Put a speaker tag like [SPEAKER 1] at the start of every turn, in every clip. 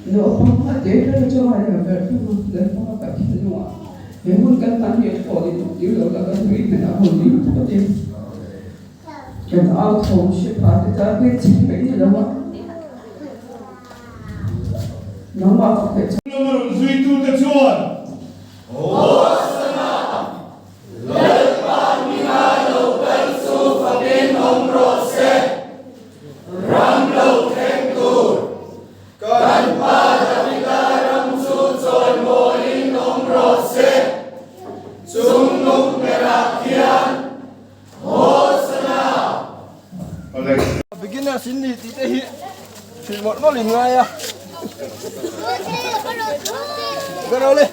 [SPEAKER 1] No, dia jawab berfirman dan mengatakan semua. Memang kan dia kalau dia lakukan ini nak boleh seperti yang auto syifa tetapi ini lama. Nama kita.
[SPEAKER 2] Nomor itu terjual.
[SPEAKER 3] Beginner sini titi filmot mo lingaya. Garole.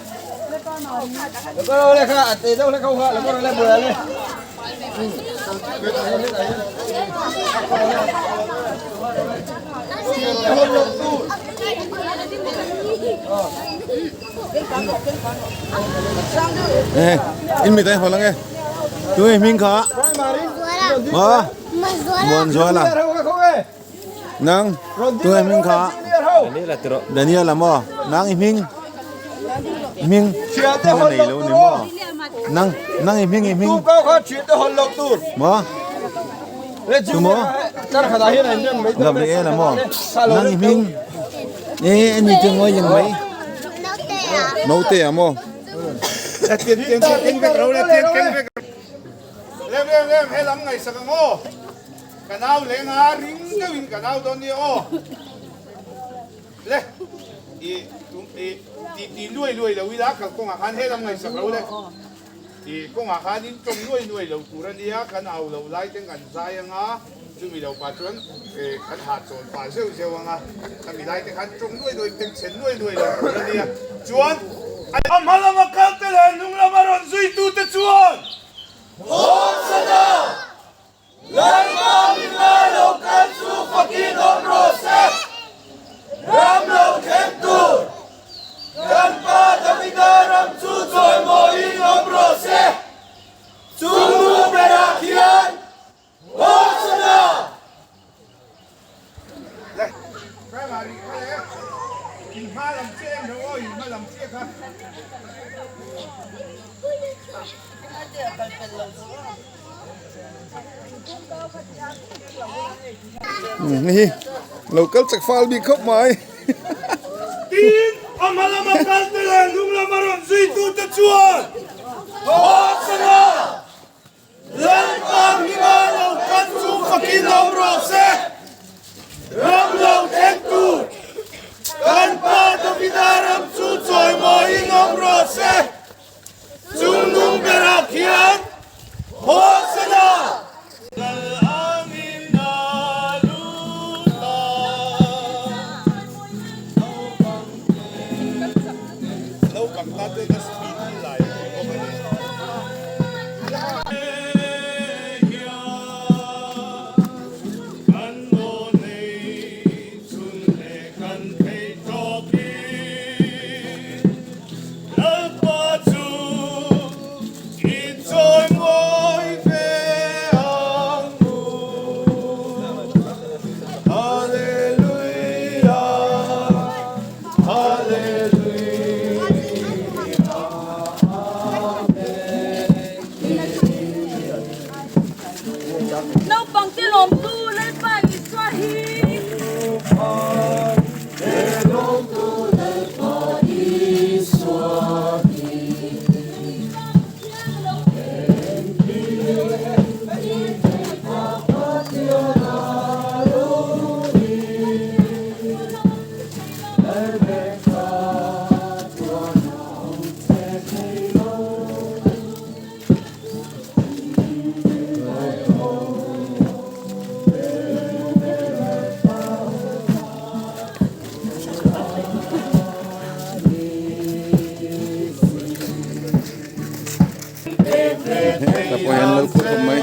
[SPEAKER 3] Garole ka ate daw le kau ka le garole boleh.
[SPEAKER 4] In tay holang eh. Tuh Minh kha. Ma. Buon juala. Nang. Tuh Minh kha. Daniel mo. Nang Minh. Minh. Nang này lâu nữa mo. Nang Minh.
[SPEAKER 3] Tu kau ka chuyện to holok tu.
[SPEAKER 4] Mo. Tu mo.
[SPEAKER 3] Kan khada hi này nên mấy.
[SPEAKER 4] Gặp đi là mo. Nang Minh. Ê anh nhìn ngồi dừng mấy. Nấu tè mo.
[SPEAKER 2] Tiền cái rau là tiền cái. Lem hay lắm ngày sáng ngô. Cái nào lên à ring cái nào đó đi ô. Lê. Đi nuôi là uy lá cái con hàng hay lắm ngày sáng rau đấy. Thì con hàng đi trồng nuôi là củ ra đi á cái nào là lại tiếng gần dài á. Chúng mình đâu phát triển cái hạt trộn phát siêu à. Cái mình lại tiếng hạt trồng nuôi tiếng chén nuôi là củ ra đi á. Chuan. Am halam akaltelan nung lamaron zui tu te chuan.
[SPEAKER 3] Hosanna! Lalma minalo kansu fakin omrose. Ramlo kentur. Kanpa daminaram suzoy moin omrose. Sunu berakian. Hosanna!
[SPEAKER 2] Leh, kai mari kai. In halam chen đâu in halam chen ha.
[SPEAKER 4] Nhi. Local chắc phal bị khóc mày.
[SPEAKER 2] Tin am halam akaltelan nung lamaron zui tu te chuan.
[SPEAKER 3] Hosanna! Lalma minalo kansu fakin omrose. Ramlo kentur. Kanpa daminaram suzoy moin omrose. Sunung berakian. Hosanna!
[SPEAKER 2] Al-amin naluta. Lau kang tate na speedy life.
[SPEAKER 5] No pang tilom tu lên bài Swahili.
[SPEAKER 4] Tapos yan lang po may.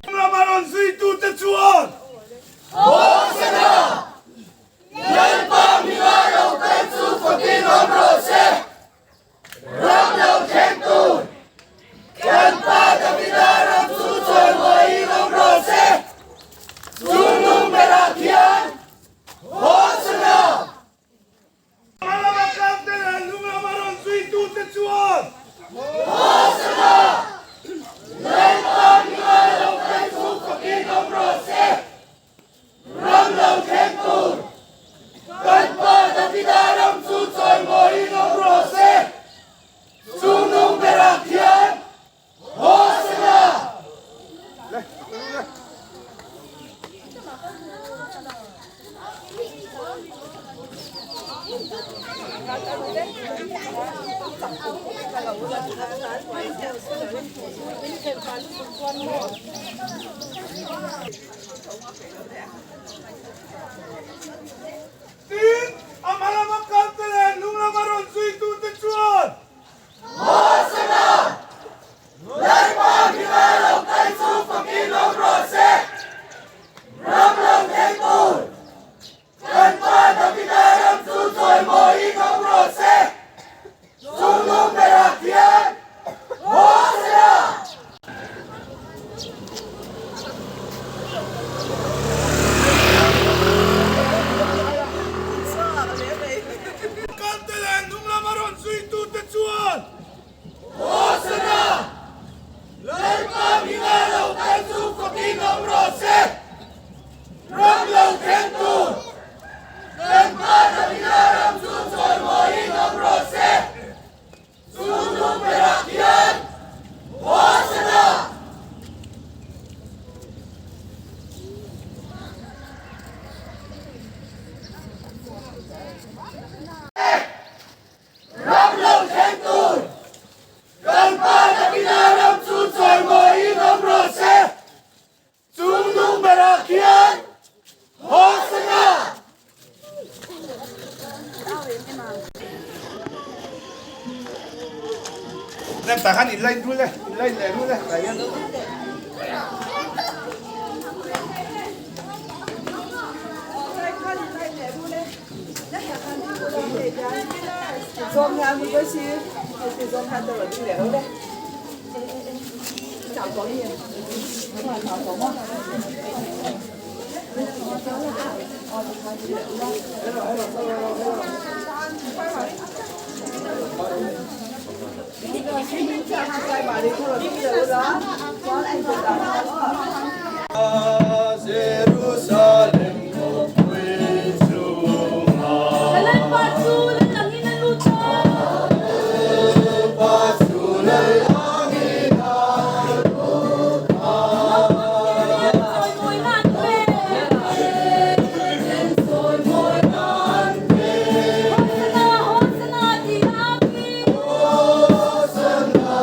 [SPEAKER 3] Ramaron sui tu te chuan. Hosana. Yan pa milagaw kansu fakinom rose. Ramlaw kentun. Yan pa davidaram susoy mo inom rose. Sunong merakyan. Hosana. Malamak kapten nung ramaron sui tu te chuan. Hosana. Yan pa milagaw kansu fakinom rose. Ramlaw kentun. Kan pa davidaram susoy mo inom rose. Sunong merakyan. Hosana. Tin, ang malamang kantalan nung lamaron sui tu te chuan. Hosana. Lai pa ginalaw kay su fakinom rose. Ramlaw kentun. Kan pa davidaram susoy mo inom rose. Sunong merakyan. Hosana. Kantalan nung lamaron sui tu te chuan. Hosana. Lai pa ginalaw kay su fakinom rose. Ramlaw kentun. Kan pa davidaram susoy mo inom rose. Sunong merakyan. Hosana. Ramlaw kentun. Kan pa davidaram susoy mo inom rose. Sunong merakyan. Hosana. Nem tahan inline dulu lah, inline dulu lah, layan.
[SPEAKER 6] Zoom ra một cái xíu, thì zoom ra được đi liệu đấy. Chào có gì? Đúng rồi, chào có không?
[SPEAKER 3] Jerusalem mo puwitsuma.
[SPEAKER 5] Dalan pa, sulat ang inaluto.
[SPEAKER 3] Pasulay ang
[SPEAKER 5] Soy muy grande. Hosana, di abi.
[SPEAKER 3] Hosana,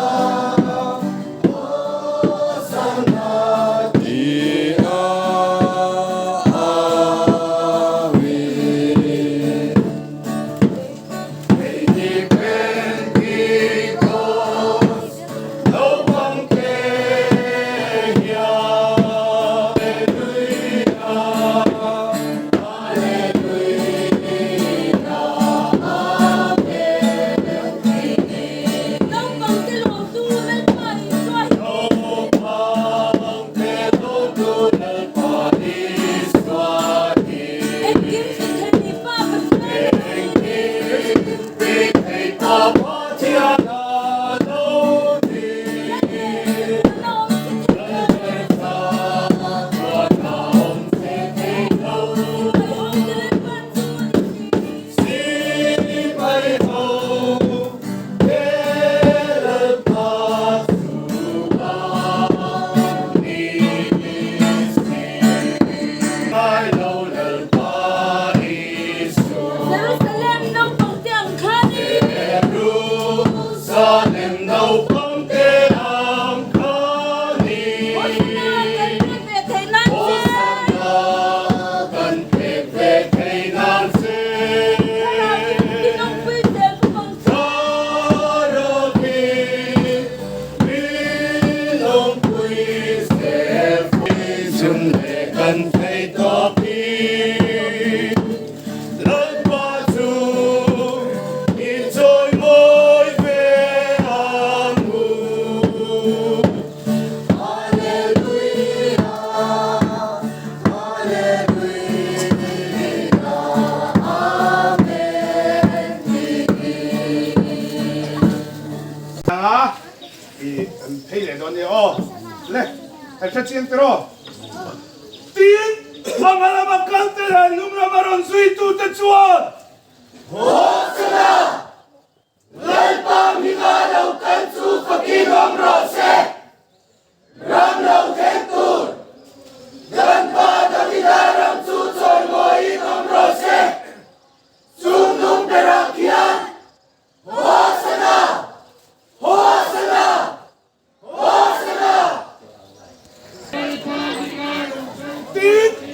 [SPEAKER 2] 이 페일레돈이 래 할차치엔 들어 띠 아마라마 칸테라 누브라마론 스위투 대추원 호스나 랄파 미가라우 칸수 파키놈 로세 람라우 켄tur 간파 다비다람 수솔 모이놈 로세 숭둥 베라키안 호스나 호스나 호스나 띠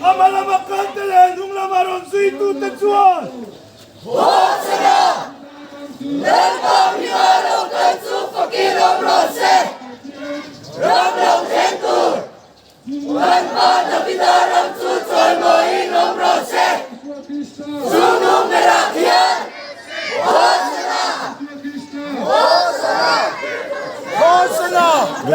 [SPEAKER 2] 아마라마 칸테라 누브라마론 스위투 대추원 호스나 랄파 미가라우 칸수 파키놈 로세 람라우 켄tur 간파 다비다람 수솔 모이놈 로세 숭둥 베라키안 호스나 호스나 호스나 네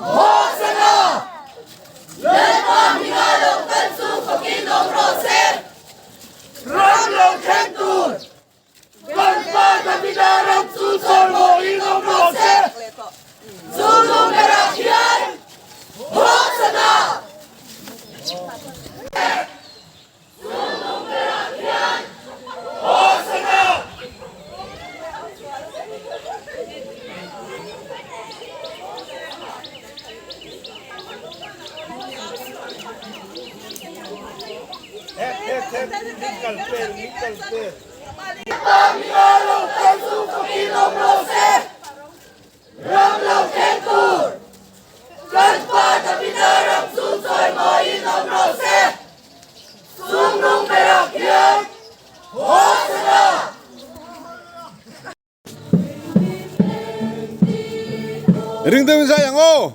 [SPEAKER 2] 호스나 랄파 미가라우 칸수 파키놈 로세 람라우 켄tur 간파 다비다람 수솔 모이놈 로세 숭둥 베라키안 호스나 호스나 Migalau kansu pakinom rose Ramlaw kentur Ganpa dabidaram susoy moinom rose Sungnung berakyan Hosana
[SPEAKER 4] Ring tên sayang ô.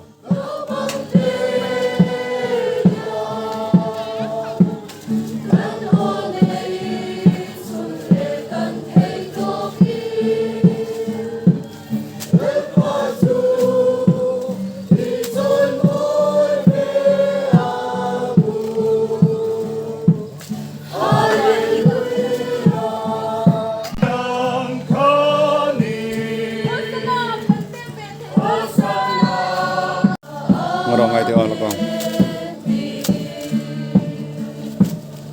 [SPEAKER 4] Ngorong ay tiwala ko.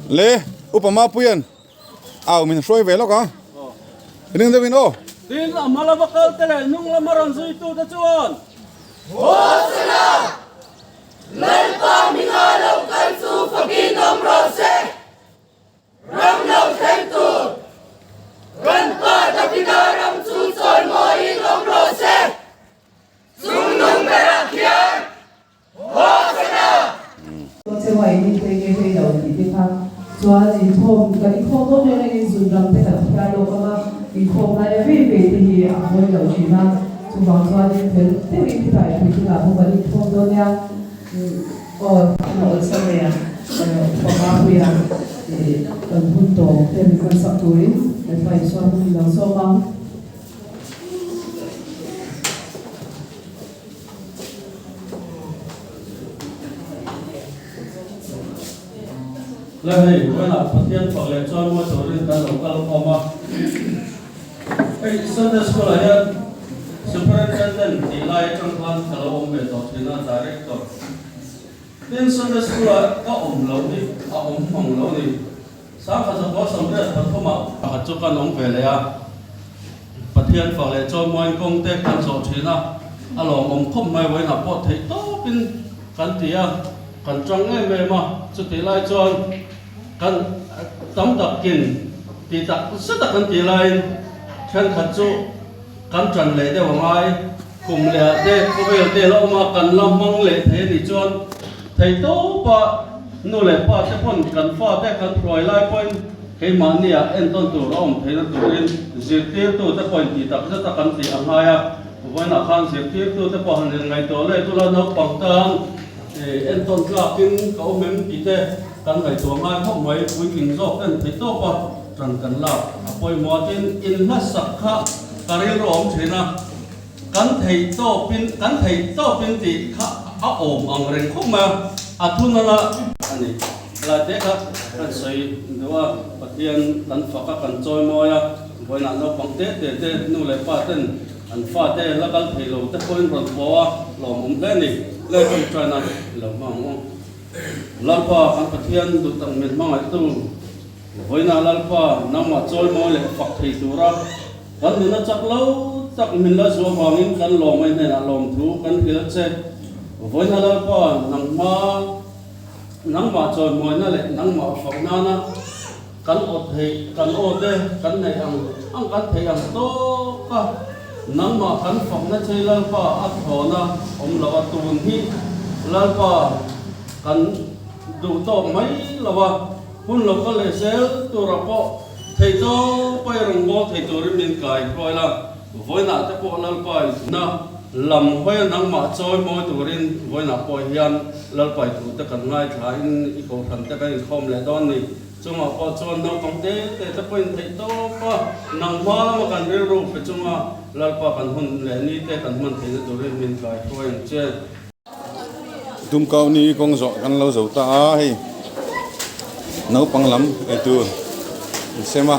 [SPEAKER 4] Le, upama po yan. Min soy velo ka. Ring tên ô.
[SPEAKER 7] Din malabakal tele nung lamaran suitu dachuan.
[SPEAKER 2] Hosana Lalpa Migalau kansu pakinom rose Ramlaw kentur Ganpa dabidaram susoy moinom rose Sungnung berakyan Hosana
[SPEAKER 1] 这外面这个会有地方，主要是拖，跟你拖多咗呢，顺浪在度街路噶嘛，你拖那飞飞的啊，我有去嘛，厨房主要是跟这边去来去啊，不管你拖多呢，我车的呀，我妈会啊，很多，对你看啥多的，来快说，你能说吗？
[SPEAKER 7] Là này với là phát hiện hoặc là cho mua chỗ đến ta nấu cao không mà cái Sunday school là superintendent thì lại trong plan thảo ông về tổ thì nó director đến Sunday school là có ông lâu đi ông hồng lâu đi sáng khai có xong đấy phát thông báo phát cho con ông về lại phát hiện hoặc là cho mua công tác căn số thì nó ông không may với nào có thấy tốt bên căn tiền căn trong ngày về mà cho thì lại cho kan tam tak kin ti tak sa tak kan ti lai khan khat chu kan tran le de wangai kum le de ko vel de lo ma kan lam mang le the ni chon thei to pa nu le pa te pon kan fa te kan proi lai point ke man nia en ton tu rom thei na tu rin zir tir tu te point ti tak sa tak kan ti angaya wa na khan zir tir tu te pa han ngai to le tu la no pang tang en ton klakin ka mem ti te kan ngai to ngai khop mai pui king zok en thei to pa tran kan la apoi mo tin in na sakha karil rom thena kan thei to pin ti kha a om ang reng khop ma athuna la อันนี้ลาเด็กครับกันใส่ดูว่าปะเทียนกันฝากกันจอยมอยไว้หน้าเราปังเตะนู่นเลยป้าเต้นอันฟ้าเตะแล้วก็เพลย์แต่คนรถบัวหล่อมุมเล่นนี่เล่นคนใจนั้นเรามองลาป้ากันปะเทียนดูตั้งเม็ดมาไอ้ตู้ไว้หน้าลาป้าน้ำมาจอยมอยเลยฝักที่ตัวเรากันนี่น่าจักเล่าจักมินละสัวฟังอินกันหล่อไม่เนี่ยหล่อถูกันเกลือเช่ไว้หน้าลาป้านังมาจอยมวยนั่นแหละนังมาฝังนั่นนะกันอดเหกันอดเด้กันในอังกันเทียงโตก็นังมากันฝังนั่นใช่ลาป้าอัดหัวนะเราตูนที่ลาป้ากันดูโตไม่ละว่าหุ่นเราก็เลยเซลตัวเราก็เที่ยวไปรงบ่เที่ยวริมินกายปล่อยละไว้หน้าจะพอลาป้านะลำไว้นังมาจอยมวยตัวรินไว้หน้าปล่อยยันลาป้าตัวตะกันง่ายถ่ายอีกคนตะกันคอมเลยตอนนี้จังหวะพอจวนน้องฟังเต้แต่จะเป็นเที่ยวป้านังมาแล้วมากันเรียรูไปจังหวะลาป้ากันหุ่นเลยนี่แต่กันมันเที่ยวตัวริมินกายปล่อยเจ้
[SPEAKER 4] ตุ้มเกานี่กงโจกันเราสูตาให้น้องปังลำไอ้ตัวเสมา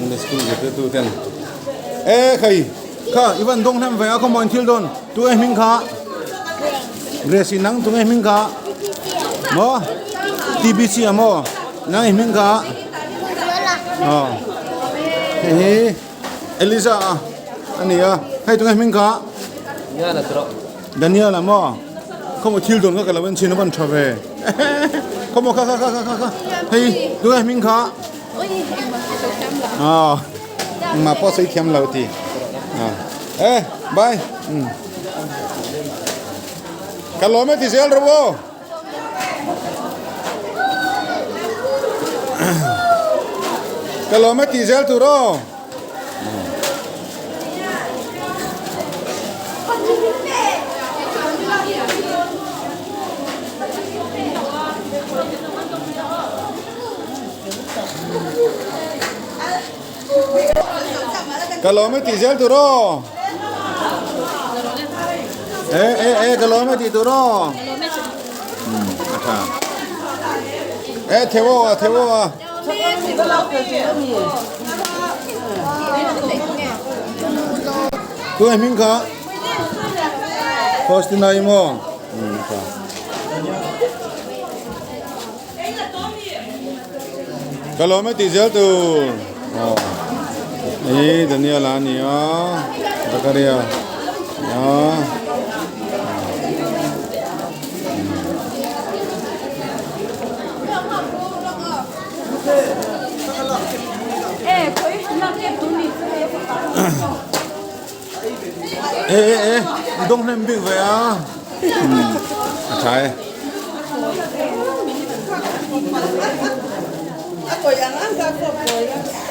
[SPEAKER 4] ในสกูลเกิดตัวเต็นใครข้าอีวันดงทำไฟอาคอมอนทิลดอนตัวเอ็มิงข้าเรสินังตัวเอ็มิงข้าโมทีบีซีอะโมนังเอ็มิงข้าอ๋อเฮ้เอลิซาอันนี้อ่ะให้ตัวเอ็มิงข้าดานิเอลอะโมเขามาทิลดอนก็กำลังเป็นชินวันทราเวเขาบอกข้าเฮ้ยตัวเอ็มิงข้าอ๋อมาพอใส่เทียมเราทีบายกันล้อไม่ติดเสียหรือเปล่ากันล้อไม่ติดเสียตัวเรากันล้อไม่ติดเสียตัวเรากันล้อไม่ติดตัวเราเทวะตัวมิงค่ะfirst night moกันล้อไม่ติดเสียตัวนี่เดี๋ยวนี้อะไรเนี่ยตะการีอ่ะ
[SPEAKER 5] 거의 나게 돈이
[SPEAKER 4] don't have big wayใช่
[SPEAKER 6] Ako yang angkat ko po.